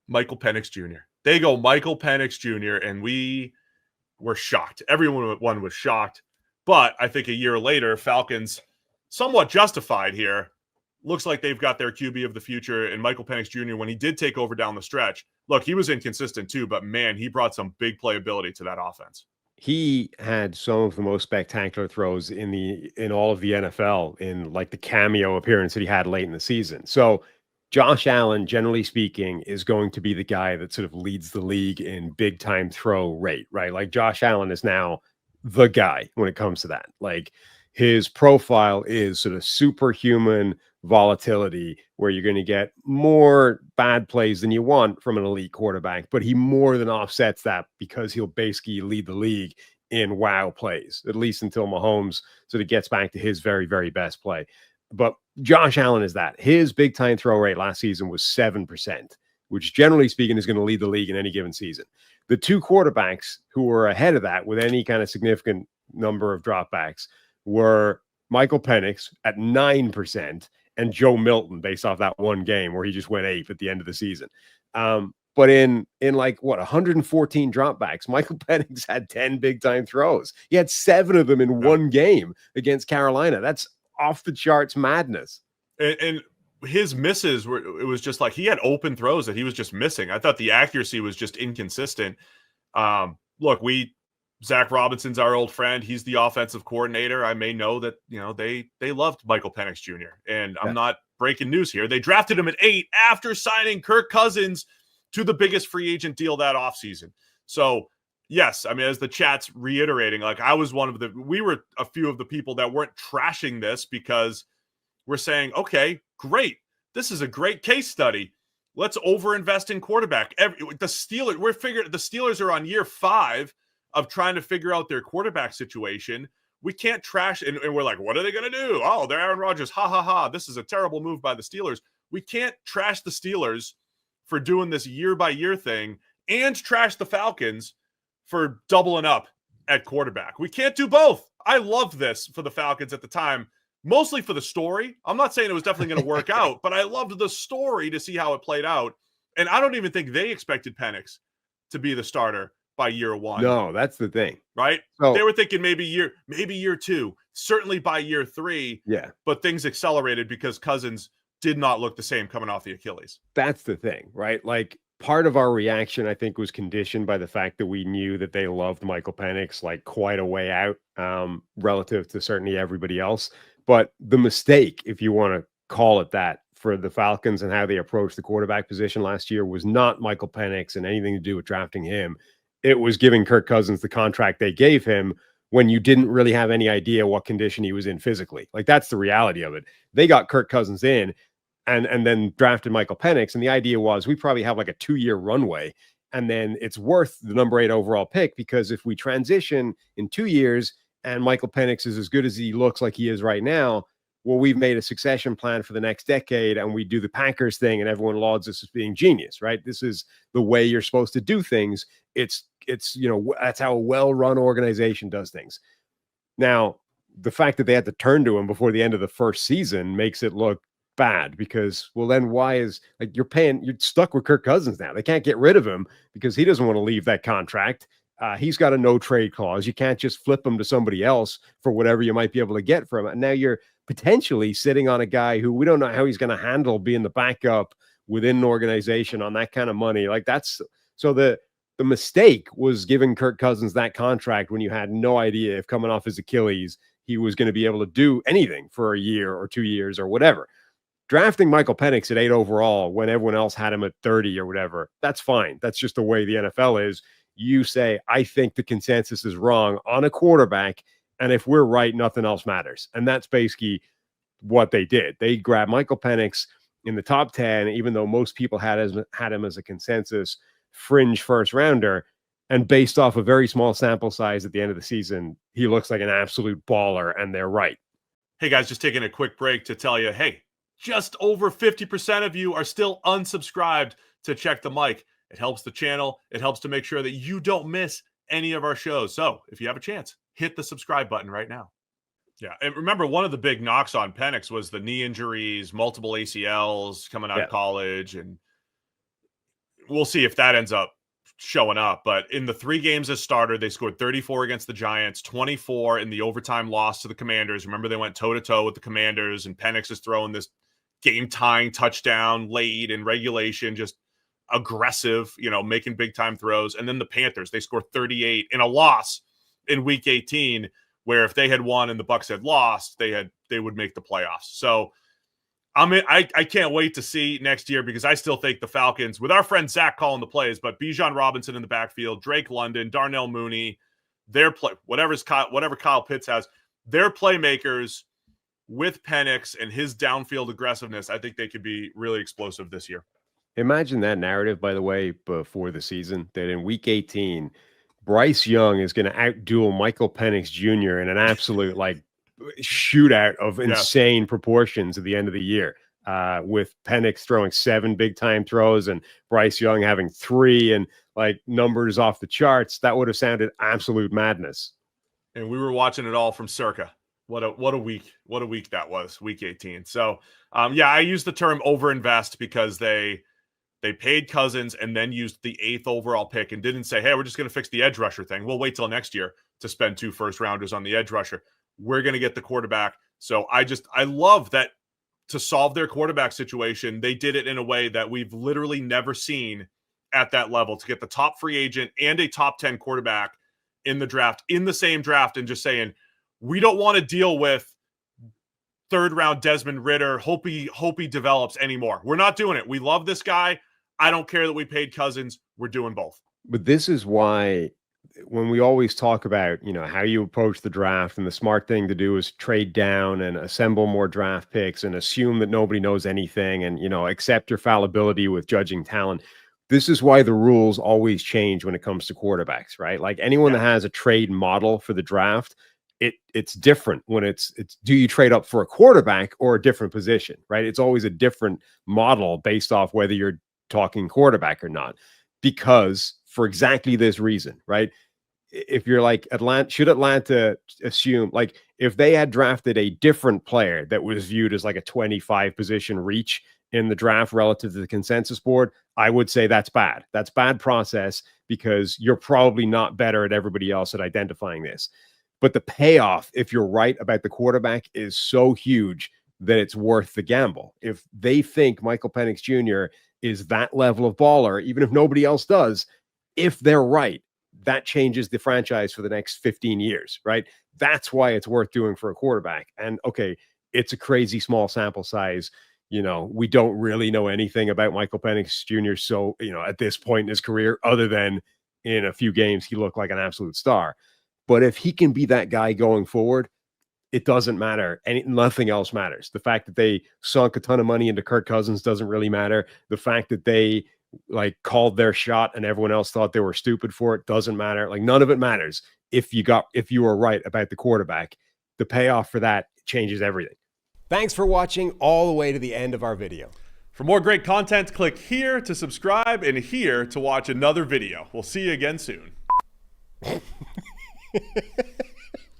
Michael Penix Jr. They go Michael Penix Jr., and we were shocked. Everyone was shocked. But I think a year later, Falcons, somewhat justified here, looks like they've got their QB of the future. And Michael Penix Jr., when he did take over down the stretch, look, he was inconsistent too, but man, he brought some big playability to that offense. He had some of the most spectacular throws in all of the NFL in like the cameo appearance that he had late in the season. So Josh Allen, generally speaking, is going to be the guy that sort of leads the league in big time throw rate, right? Like Josh Allen is now the guy when it comes to that. Like his profile is sort of superhuman volatility where you're going to get more bad plays than you want from an elite quarterback, but he more than offsets that because he'll basically lead the league in wow plays, at least until Mahomes sort of gets back to his very, very best play. But Josh Allen is that. His big time throw rate last season was 7%, which generally speaking is going to lead the league in any given season. The two quarterbacks who were ahead of that with any kind of significant number of dropbacks were Michael Penix at 9% and Joe Milton based off that one game where he just went ape at the end of the season. But in like 114 dropbacks, Michael Penix had 10 big time throws. He had 7 of them in one game against Carolina. That's off the charts madness. And his misses it was just like he had open throws that he was just missing. I thought the accuracy was just inconsistent. Look, Zach Robinson's our old friend. He's the offensive coordinator. I may know that, they loved Michael Penix Jr. And I'm not breaking news here. They drafted him at 8 after signing Kirk Cousins to the biggest free agent deal that offseason. So, yes, I mean, as the chat's reiterating, like I was we were a few of the people that weren't trashing this because we're saying, okay, great. This is a great case study. Let's overinvest in quarterback. The Steelers are on year 5 of trying to figure out their quarterback situation. We can't trash, and we're like, what are they going to do? Oh, they're Aaron Rodgers. Ha, ha, ha. This is a terrible move by the Steelers. We can't trash the Steelers for doing this year-by-year thing and trash the Falcons for doubling up at quarterback. We can't do both. I loved this for the Falcons at the time, mostly for the story. I'm not saying it was definitely going to work out, but I loved the story to see how it played out. And I don't even think they expected Penix to be the starter by year 1. No, that's the thing. Right? So, they were thinking maybe year 2, certainly by year 3. Yeah. But things accelerated because Cousins did not look the same coming off the Achilles. That's the thing, right? Like part of our reaction, I think, was conditioned by the fact that we knew that they loved Michael Penix like quite a way out relative to certainly everybody else. But the mistake, if you want to call it that, for the Falcons and how they approached the quarterback position last year was not Michael Penix and anything to do with drafting him. It was giving Kirk Cousins the contract they gave him when you didn't really have any idea what condition he was in physically. Like that's the reality of it. They got Kirk Cousins in and then drafted Michael Penix. And the idea was we probably have like a 2-year runway. And then it's worth the number 8 overall pick because if we transition in 2 years and Michael Penix is as good as he looks like he is right now, well, we've made a succession plan for the next decade and we do the Packers thing and everyone lauds us as being genius, right? This is the way you're supposed to do things. It's that's how a well-run organization does things. Now, the fact that they had to turn to him before the end of the first season makes it look bad because, well, then why is like you're stuck with Kirk Cousins now. They can't get rid of him because he doesn't want to leave that contract. He's got a no trade clause. You can't just flip him to somebody else for whatever you might be able to get from it. And now you're potentially sitting on a guy who we don't know how he's going to handle being the backup within an organization on that kind of money. Like that's so the mistake was giving Kirk Cousins that contract when you had no idea if coming off his Achilles, he was going to be able to do anything for a year or 2 years or whatever. Drafting Michael Penix at 8 overall when everyone else had him at 30 or whatever, that's fine. That's just the way the NFL is. You say, I think the consensus is wrong on a quarterback. And if we're right, nothing else matters. And that's basically what they did. They grabbed Michael Penix in the top 10, even though most people had him as a consensus fringe first rounder. And based off a very small sample size at the end of the season, he looks like an absolute baller. And they're right. Hey, guys, just taking a quick break to tell you, hey, just over 50% of you are still unsubscribed to Check the Mic. It helps the channel. It helps to make sure that you don't miss any of our shows. So if you have a chance, hit the subscribe button right now. Yeah. And remember, one of the big knocks on Penix was the knee injuries, multiple ACLs coming out of college. And we'll see if that ends up showing up. But in the 3 games as starter, they scored 34 against the Giants, 24 in the overtime loss to the Commanders. Remember, they went toe-to-toe with the Commanders, and Penix is throwing this game-tying touchdown late in regulation, just aggressive, making big-time throws. And then the Panthers, they scored 38 in a loss in Week 18, where if they had won and the Bucs had lost, they would make the playoffs. So I can't wait to see next year, because I still think the Falcons, with our friend Zach calling the plays, but Bijan Robinson in the backfield, Drake London, Darnell Mooney, whatever Kyle Pitts has, their playmakers with Penix and his downfield aggressiveness, I think they could be really explosive this year. Imagine that narrative, by the way, before the season, that in Week 18, Bryce Young is going to outduel Michael Penix Jr. in an absolute shootout of insane proportions at the end of the year, with Penix throwing 7 big-time throws and Bryce Young having 3, and numbers off the charts. That would have sounded absolute madness. And we were watching it all from Circa. What a week that was, Week 18. So I use the term overinvest because they paid Cousins and then used the 8th overall pick and didn't say, hey, we're just going to fix the edge rusher thing. We'll wait till next year to spend 2 first-rounders on the edge rusher. We're going to get the quarterback. So I love that to solve their quarterback situation, they did it in a way that we've literally never seen at that level, to get the top free agent and a top 10 quarterback in the draft, in the same draft, and just saying, we don't want to deal with 3rd-round Desmond Ridder, hope he develops anymore. We're not doing it. We love this guy. I don't care that we paid Cousins. We're doing both. But this is why, when we always talk about, how you approach the draft, and the smart thing to do is trade down and assemble more draft picks and assume that nobody knows anything, and, accept your fallibility with judging talent. This is why the rules always change when it comes to quarterbacks, right? Like anyone that has a trade model for the draft, it's different when it's do you trade up for a quarterback or a different position, right? It's always a different model based off whether you're talking quarterback or not, because for exactly this reason, right? If you're like Atlanta, should Atlanta assume, if they had drafted a different player that was viewed as a 25 position reach in the draft relative to the consensus board, I would say that's bad. That's bad process, because you're probably not better at everybody else at identifying this. But the payoff, if you're right about the quarterback, is so huge that it's worth the gamble. If they think Michael Penix Jr. is that level of baller, even if nobody else does, if they're right, that changes the franchise for the next 15 years, right? That's why it's worth doing for a quarterback. And okay, it's a crazy small sample size. We don't really know anything about Michael Penix Jr. So, at this point in his career, other than in a few games, he looked like an absolute star. But if he can be that guy going forward, it doesn't matter. And nothing else matters. The fact that they sunk a ton of money into Kirk Cousins doesn't really matter. The fact that they called their shot and everyone else thought they were stupid for it doesn't matter. None of it matters. If you were right about the quarterback, the payoff for that changes everything. Thanks for watching all the way to the end of our video. For more great content, click here to subscribe and here to watch another video. We'll see you again soon.